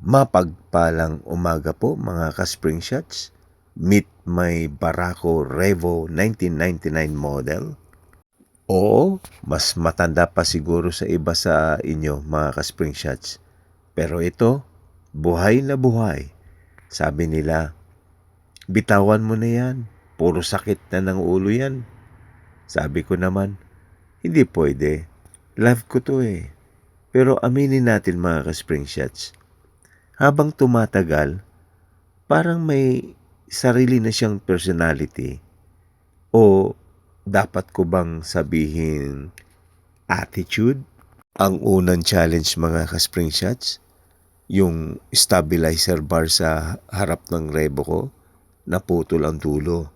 Mapagpalang umaga po mga ka-Spring Shots. Meet my Barako Revo 1999 model. Oo, mas matanda pa siguro sa iba sa inyo mga ka-Spring Shots. Pero ito, buhay na buhay. Sabi nila, bitawan mo na yan. Puro sakit na ng ulo yan. Sabi ko naman, hindi pwede. Love ko to eh. Pero aminin natin mga ka-Spring Shots, habang tumatagal, parang may sarili na siyang personality. O dapat ko bang sabihin attitude? Ang unang challenge mga ka-Spring Shots, yung stabilizer bar sa harap ng rebo ko, naputol ang dulo.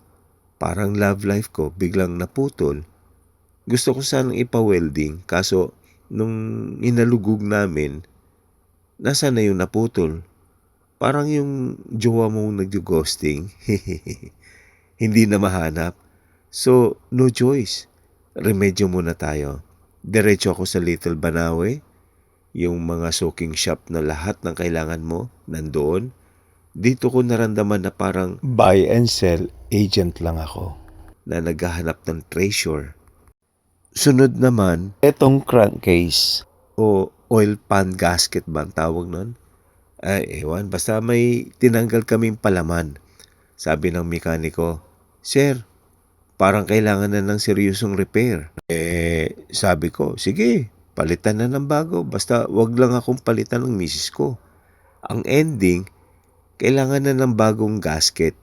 Parang love life ko, biglang naputol. Gusto ko sanang ipa-welding, kaso nung inalugog namin, nasa na yung naputol? Parang yung jowa mong nag-ghosting. Hindi na mahanap. So, no choice. Remedyo muna tayo. Diretso ako sa Little Banawe. Yung mga soaking shop na lahat ng kailangan mo, nandoon. Dito ko naramdaman na parang buy and sell agent lang ako, na naghahanap ng treasure. Sunod naman, etong crankcase o oil pan gasket ba ang tawag nun? Ay, ewan. Basta may tinanggal kaming palaman. Sabi ng mekaniko, Sir, parang kailangan na ng seryosong repair. Sabi ko, sige, palitan na ng bago. Basta wag lang akong palitan ng misis ko. Ang ending, kailangan na ng bagong gasket.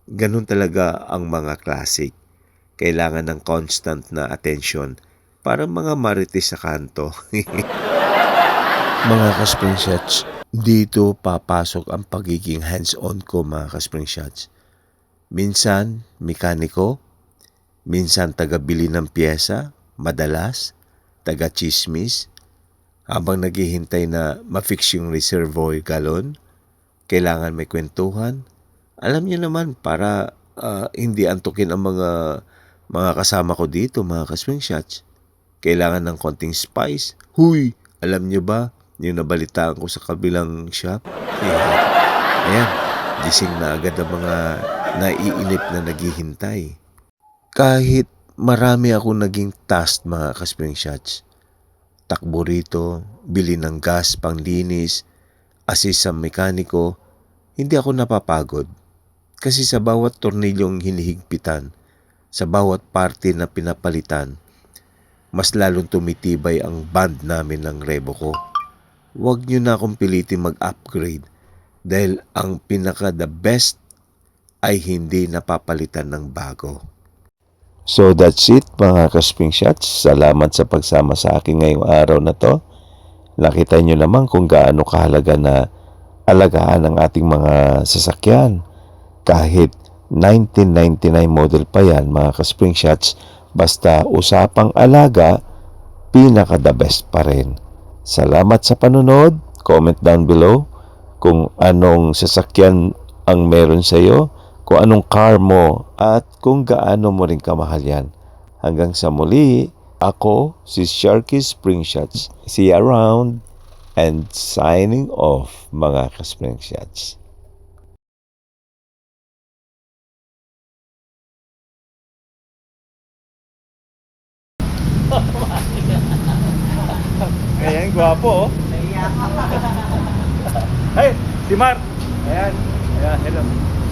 Ganun talaga ang mga classic. Kailangan ng constant na attention. Parang mga marites sa kanto. Mga ka-Spring Shots, dito papasok ang pagiging hands-on ko mga ka-Spring Shots. Minsan, mekaniko. Minsan, taga-bili ng pyesa. Madalas, taga-chismis. Habang naghihintay na ma-fix yung reservoir galon, kailangan may kwentuhan. Alam niyo naman, para hindi antukin ang mga kasama ko dito, mga ka-Spring Shots. Kailangan ng konting spice. Huy, alam niyo ba, yung nabalitaan ko sa kabilang shop? Ayan, gising na agad ang mga naiinip na naghihintay. Kahit marami akong naging task mga ka-Spring Shots. Takbo rito, bili ng gas panglinis, assist sa mekaniko, hindi ako napapagod. Kasi sa bawat tornilyong hinihigpitan, sa bawat parte na pinapalitan, mas lalong tumitibay ang band namin ng rebo ko. Huwag nyo na akong pilitin mag-upgrade dahil ang pinaka-the best ay hindi napapalitan ng bago. So that's it mga ka-Spring Shots. Salamat sa pagsama sa akin ngayong araw na to. Nakita nyo naman kung gaano kahalaga na alagaan ang ating mga sasakyan. Kahit 1999 model pa yan mga ka-Spring Shots, basta usapang alaga, pinaka-the best pa rin. Salamat sa panonood. Comment down below kung anong sasakyan ang meron sa iyo, kung anong car mo, at kung gaano mo rin kamahal yan. Hanggang sa muli, ako si Sharky Spring Shots. See you around and signing off mga ka-Spring Shots. Ayan, gwapo oh. Hey, si Mark. Ayan, ayan, hello.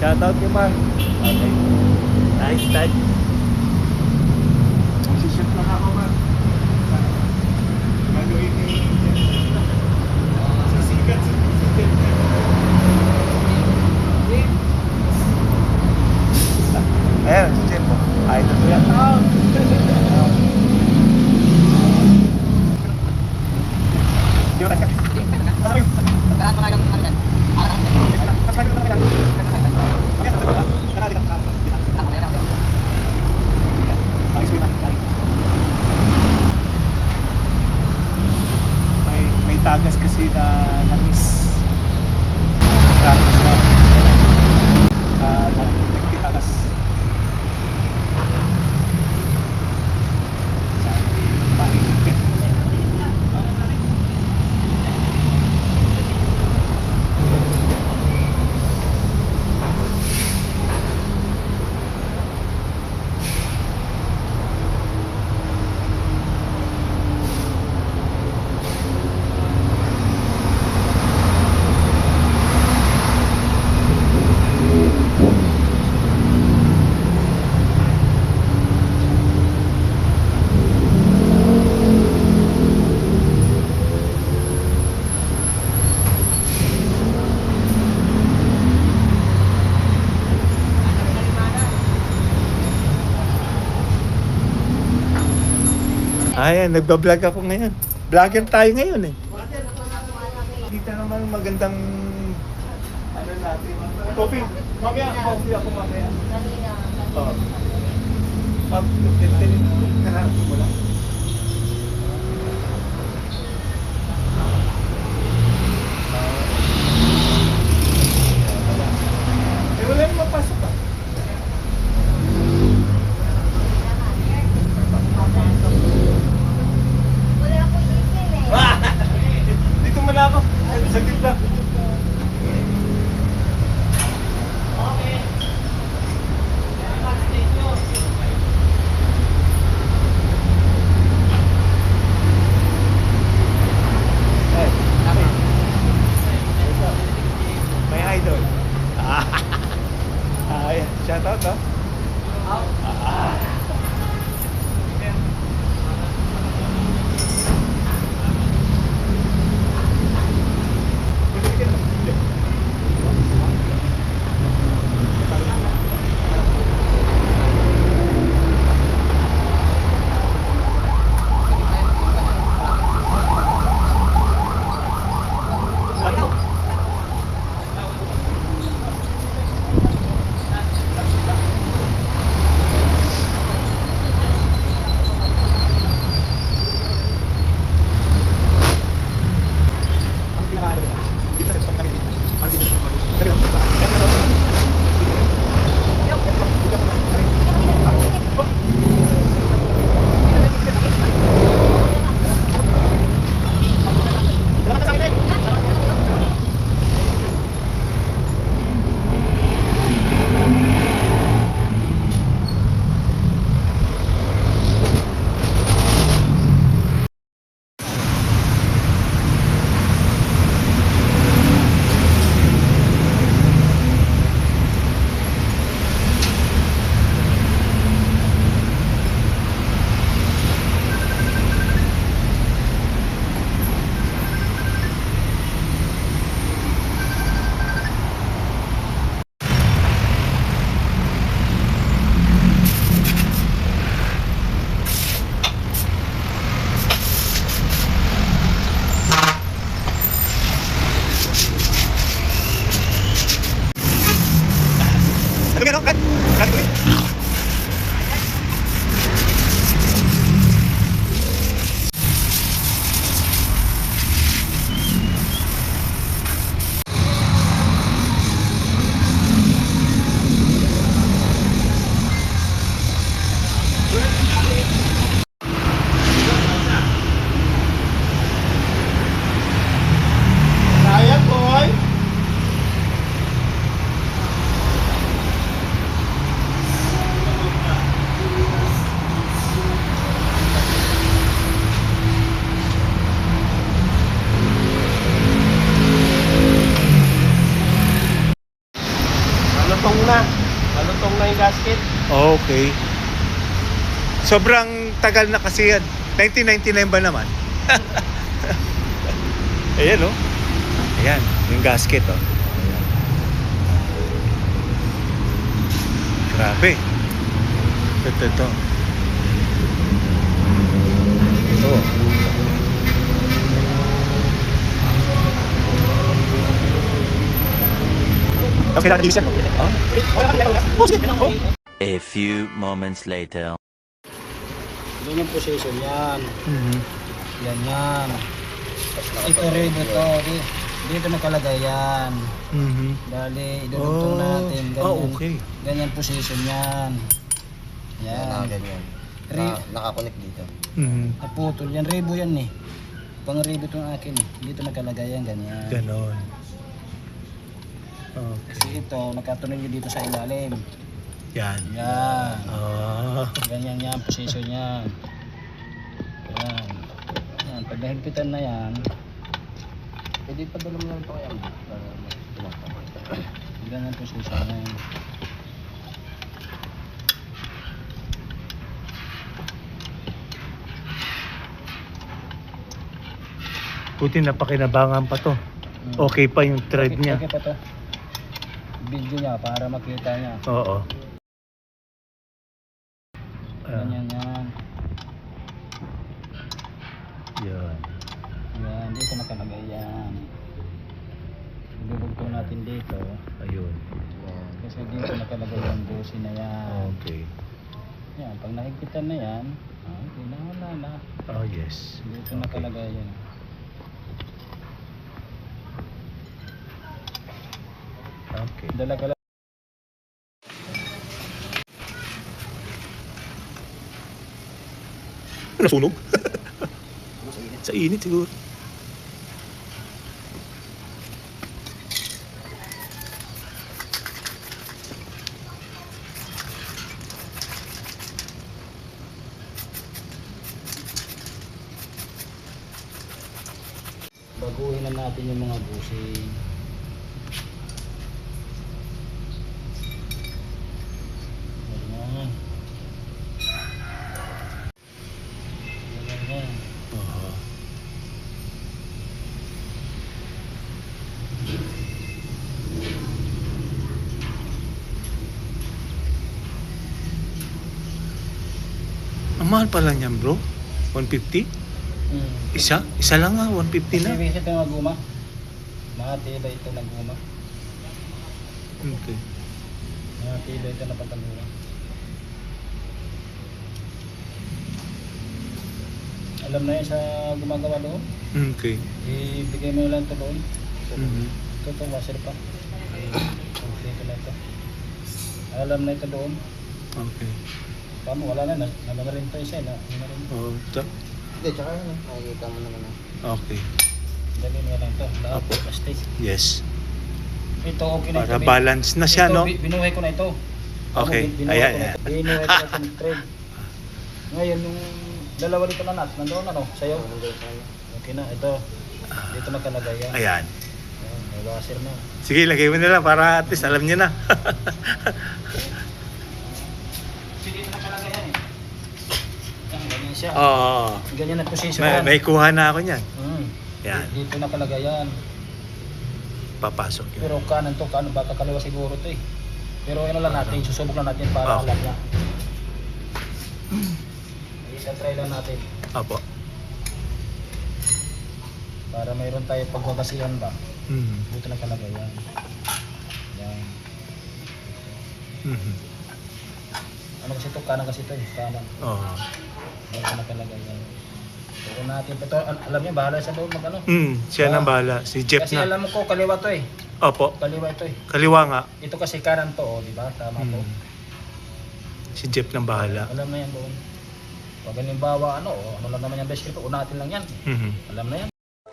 Shoutout kay Mark. Okay. Nice touch. Sisip lang ako, Mark. Gagawin ni sisikat. Ayan, sisip mo. Ay, ito yan. Ayan, nagbablog ako ngayon. Vlogger tayo ngayon eh. Dito naman magandang ano natin. Coffee. Mamaya, coffee ako mamaya. Oo. Kaharap mo lang. Eh, wala yung mapasok pa. Wala akong ipin eh. Dito muna ako. Saglit lang. May idol. Ay, shout out, no? Ano meron? Cut! Cut ulit! Sayang, boy! Malutong na yung gasket. Okay. Sobrang tagal na kasi yan. 1999 ba naman? Ayan, oh. Ayan, yung gasket, oh. Ayan. Grabe. Ito. Ito. Okay, kailangan division. A few moments later. Ganyan position yan. Mhm. Ganyan. Ito rin ito. Dito nakalagay yan. Mhm. Dali, idudugtong natin. Ganyan. Ah, okay. Ganyan position yan. Yan. Ganyan. Nakakonect dito. Mhm. Naputol yan. Rebo yan eh. Pang rebo itong akin eh. Dito nakalagay yan. Ganyan. Ganon. Okay. Kasi ito, nakatunog dito sa ilalim. Yan. Yan. Ah. Ganyan yan. Position yan. Yan. Yan. Pag nahigpitan na yan, Pwede pa dala mo lang ito kaya. ganyan position na yan. Buti napakinabangan pa to. Okay pa yung thread Okay, niya. okay pa to. Video niya para makita niya. Oo. Ah. Ganyan yan. Yan. Yan, dito nakalagay yan. Ilulugtong natin dito. Ayun. Kasi dito nakalagay yung busi na yan. Okay. Yan, pag nakikita na yan, hindi na, wala na. Oh, yes. Dito nakalagay yan. Okay. Dala ka lang. Nasunog? Sa init siguro. Baguhin na natin yung mga busi. Ganyan. Ganyan. Oo. Ang mahal pa lang yan, bro. 150? Isa? Isa lang nga, 150 na. Kasi visit yung mga guma. Matibay ito na guma. Okay. Matibay ito na pagkaguma. Alam na yan sa gumagawa doon. Okay. Ibigay mo lang ito doon. Mhm. Ito, washer pa. Dito na ito. Alam na ito doon. Okay. Paano? Wala na. Namagaling ito isa. Ano na rin. Oh, Hindi, tsaka yun. Nakikita mo naman. okay. Dali mo lang ito. Lahat Apo. plastic. Yes. Ito okay na Para ito. balance na siya, Ito, no? Binuhay ko na ito. Okay. Binuhay Ayan, ko na ayan. ito. Binuhay ko na ito ng thread. Ngayon, yung dalawa dito na nut. Nandoon ano? Sa'yo. Okay na. Ito. Dito nakalagay yan. Ayan. Ayan, may washer na. Sige, lagay mo na lang para at least alam niya na. Kasi dito nakalagay yan eh. Yan, ganyan siya. Oo. Ganyan na position May, yan. may kuha na ako niyan. Yan. Dito nakalagay yan. Papasok yun. Pero kanan to, kanan baka kaliwa siguro to eh. Pero ano lang natin, susubok lang natin para Okay. alam niya. Isa try lang natin Apo. para mayroon tayo pagbabasihan ba. Mhm. Dito nakalagay yan. Yan. Mhm. Ano kasi to, kanan kasi to eh, kanan. Oo. Dito nakalagay yan. Pero natin, ito, alam niya, bahala sa doon mag ano. Siya nang bahala. Si Jeff Kasi na. alam ko, kaliwa to eh. Opo. Kaliwa ito eh. Kaliwa nga. Ito kasi kanan to, oh, di ba? Tama to. Si Jeff nang bahala. Alam na yan doon. Pag halimbawa, ano lang naman yung best clip, unatin lang yan. Mhm. Alam na yan.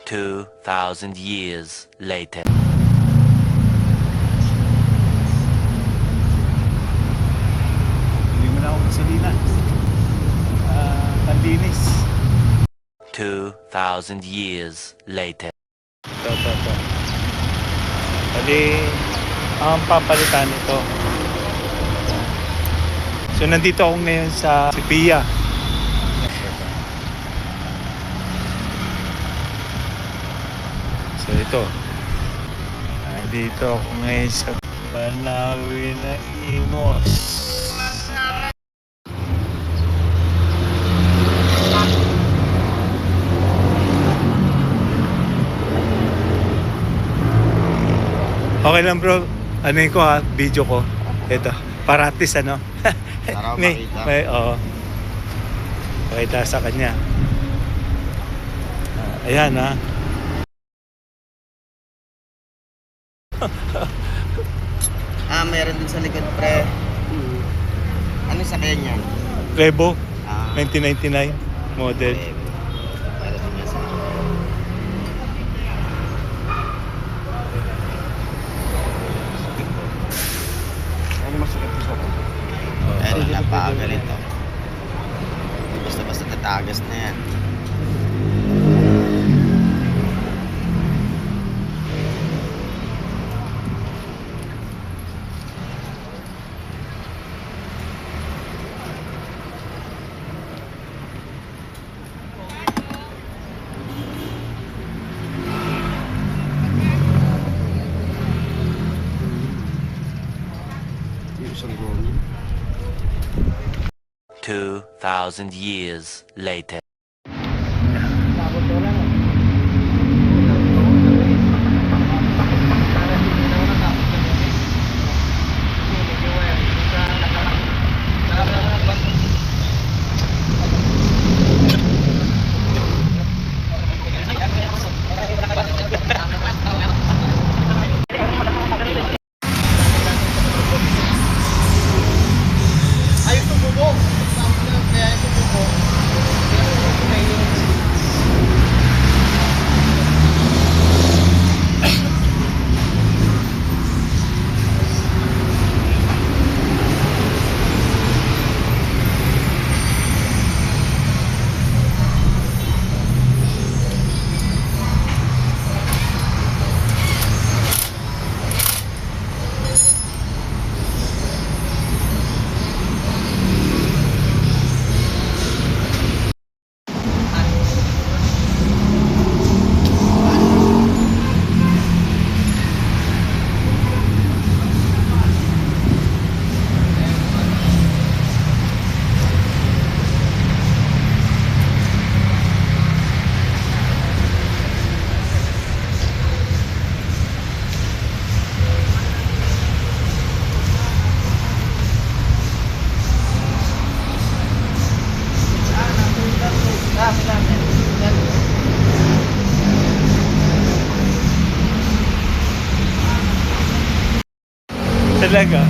2,000 years later. Hindi mo na ako masalina. Pandinis. 2,000 years later. Ito. Bali, ang papalitan ito. So, nandito ako ngayon sa Pia. So, ito. Nandito ako ngayon sa Banawi na Imos. Okay lang bro, ano yun ko ha, video ko. Ito, para at least ano. Para may, makita. oo. Pakita sa kanya. Ayan ha. Meron din sa likod, pre. Ano sa kanya yan? Revo, Ah, 1999 model. Meron din yan sa Ano masakit sa ako? Pero napakagalito. Basta-basta tatagas na yan. Yung isang goni. 2,000 years later. Talaga.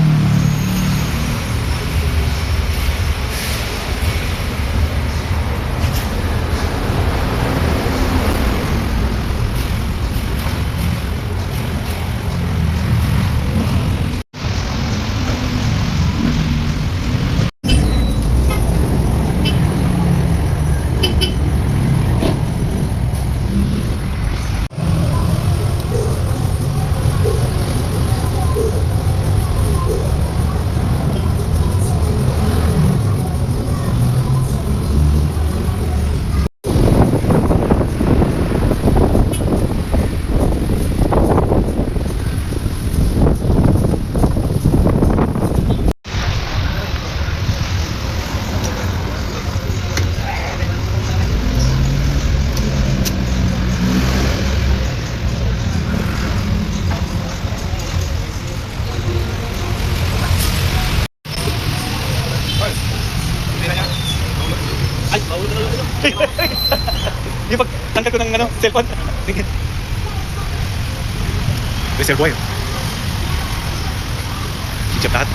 Ay, bawal na lang. Yung pagtanggal ko ng cellphone. Reserve wire. Hijab lahat.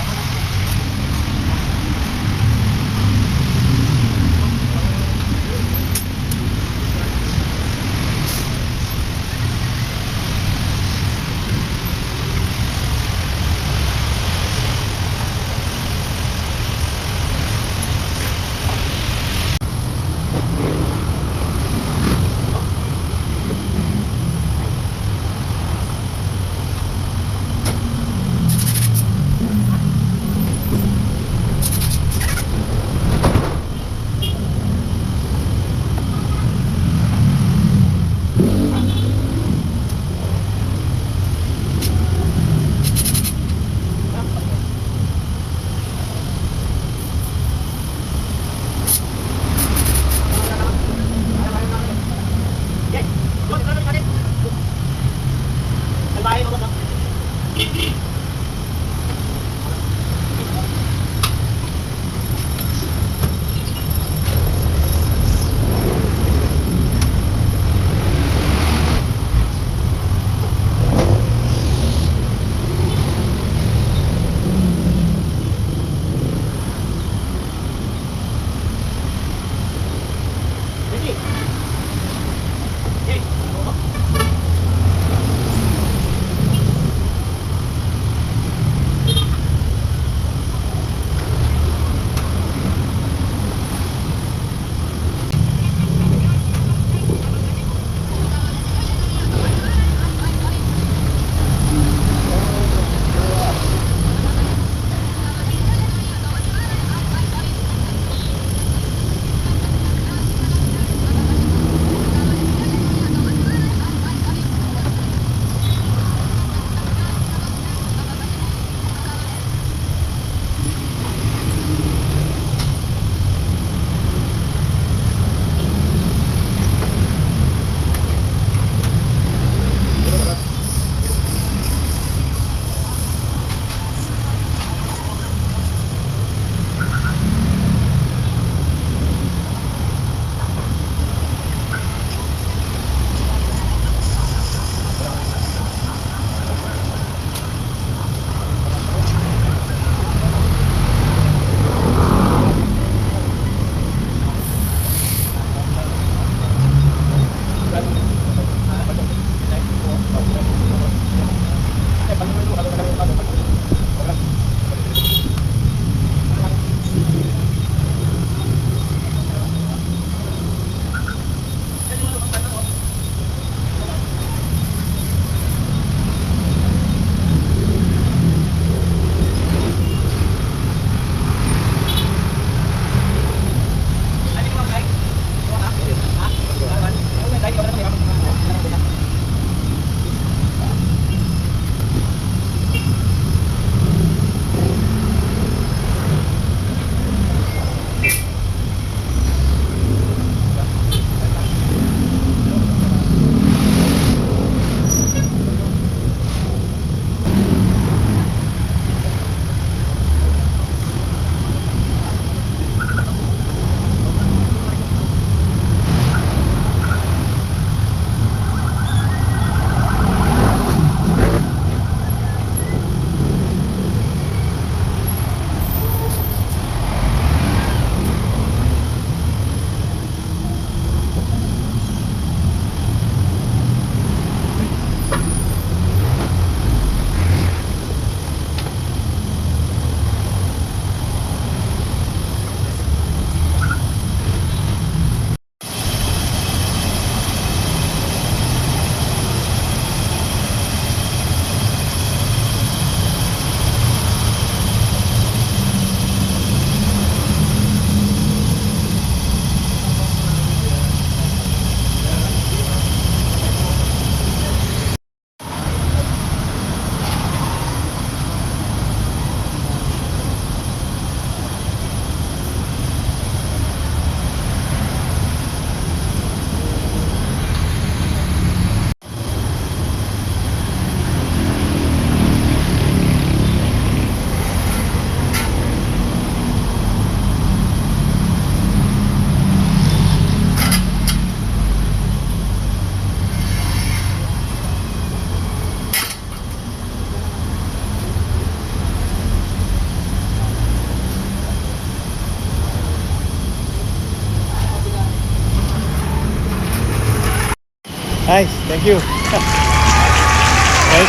Nice, thank you. Thank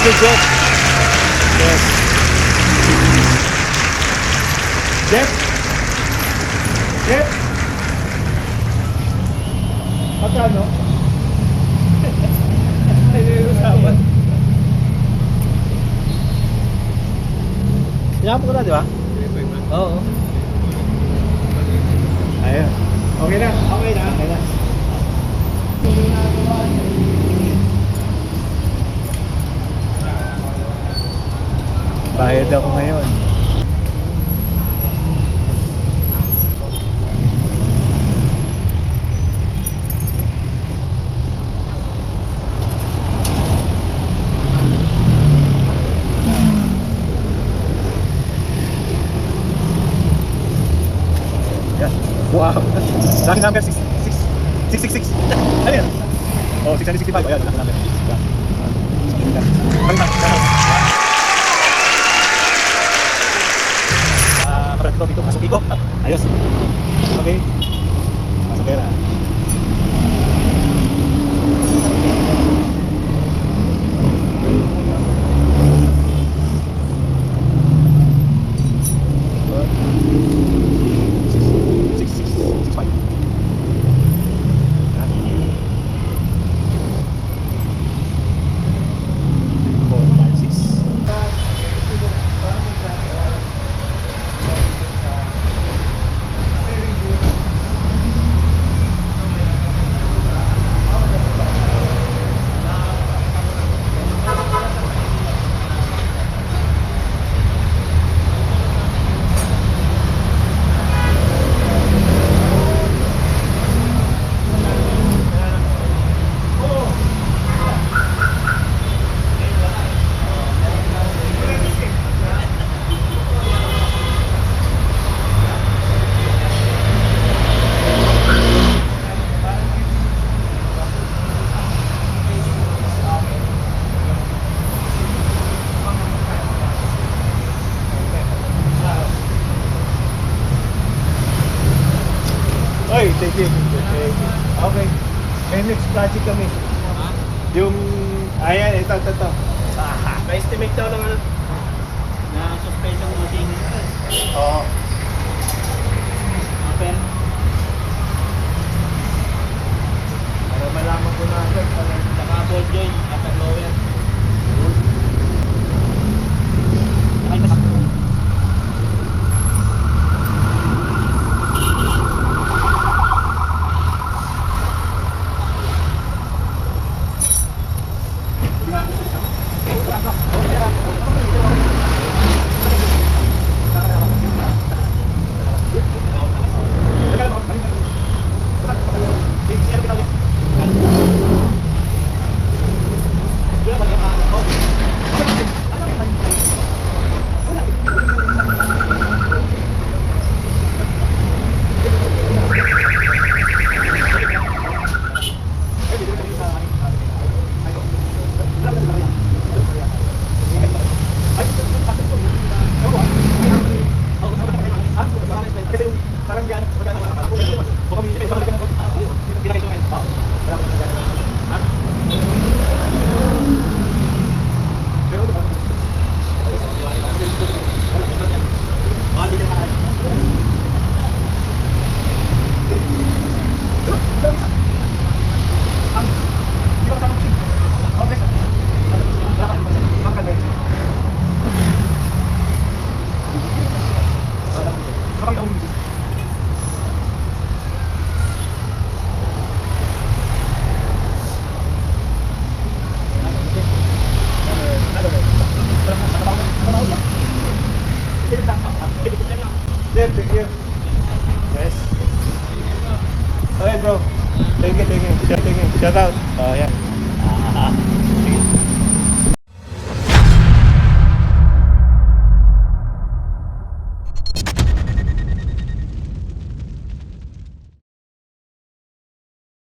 you, Jeff. Yes. Jeff? Jeff? Magkano? Ay, usapan. Sinama ko na, di ba? Oo. Ayun. Okay na. Okay na. Okay na. Bayad ako ngayon. Wow! Lucky number 666. Ano yan? Oh, 665. Ayan, lucky number. Kapalit ko, masuk iko. Ayos. Okay. Masuk pera. Oy, thank you. Okay. May next project kami. Yung, ayan, ito. Pa-estimate daw ng ano? Na suspension mounting. Oo. Okay. Para malaman ko na agad. Naka-ball joint, upper lower. Thank you. Yes. Okay, bro. Thank you. Shout out. Oh, yeah.